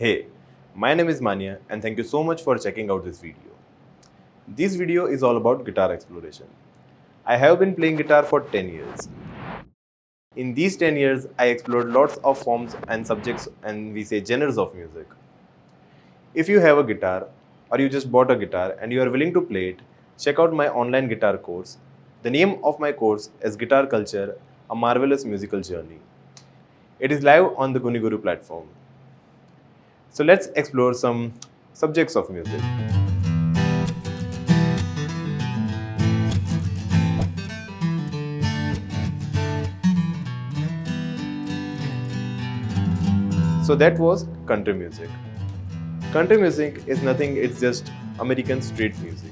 Hey, my name is Manya and thank you so much for checking out this video. This video is all about guitar exploration. I have been playing guitar for 10 years. In these 10 years, I explored lots of forms and subjects and we say genres of music. If you have a guitar or you just bought a guitar and you are willing to play it, check out my online guitar course. The name of my course is Guitar Culture, a Marvelous Musical Journey. It is live on the Guniguru platform. So let's explore some subjects of music. So that was country music. Country music is nothing, it's just American street music.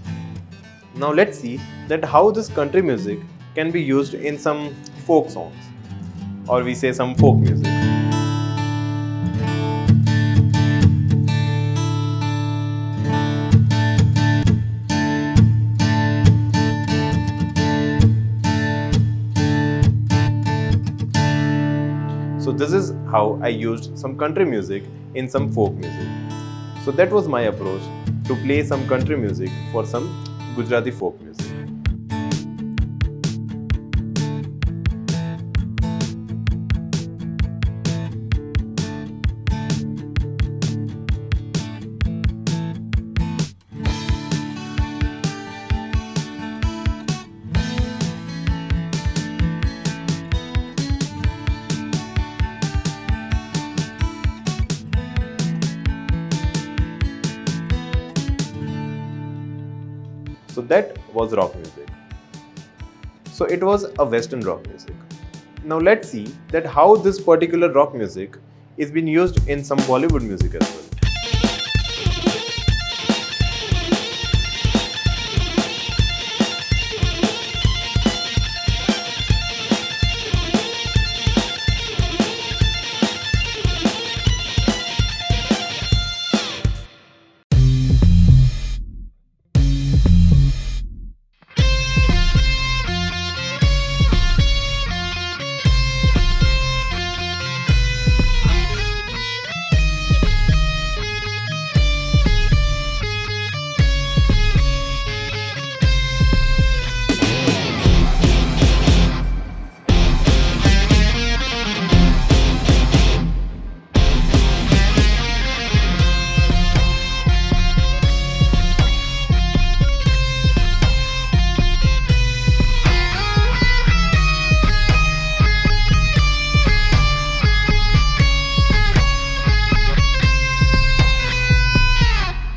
Now let's see that how this country music can be used in some folk songs, or we say some folk music. So this is how I used some country music in some folk music. So that was my approach to play some country music for some Gujarati folk music. So that was rock music. So it was a Western rock music. Now let's see that how this particular rock music is being used in some Bollywood music as well.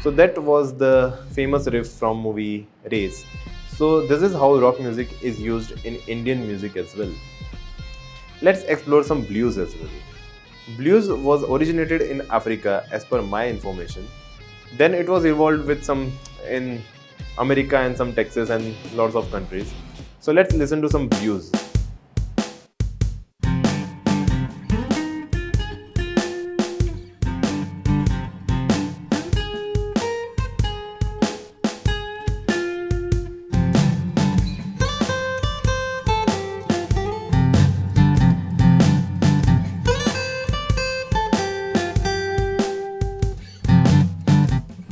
So that was the famous riff from movie Race. So this is how rock music is used in Indian music as well. Let's explore some blues as well. Blues was originated in Africa as per my information. Then it was evolved with some in America and some Texas and lots of countries. So let's listen to some blues.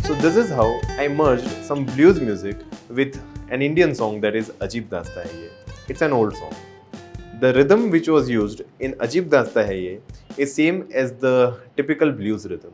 So this is how I merged some blues music with an Indian song that is Ajib Dasta Hai Ye. It's an old song. The rhythm which was used in Ajib Dasta Hai Ye is same as the typical blues rhythm.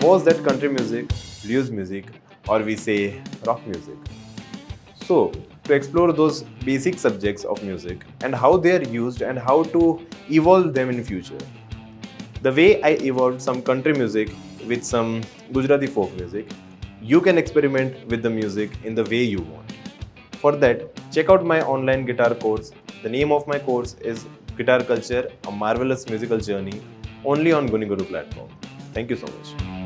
was that country music, blues music, or we say rock music? So, to explore those basic subjects of music and how they are used and how to evolve them in future. The way I evolved some country music with some Gujarati folk music, you can experiment with the music in the way you want. For that, check out my online guitar course. The name of my course is Guitar Culture, a marvelous musical journey, only on Guniguru platform. Thank you so much.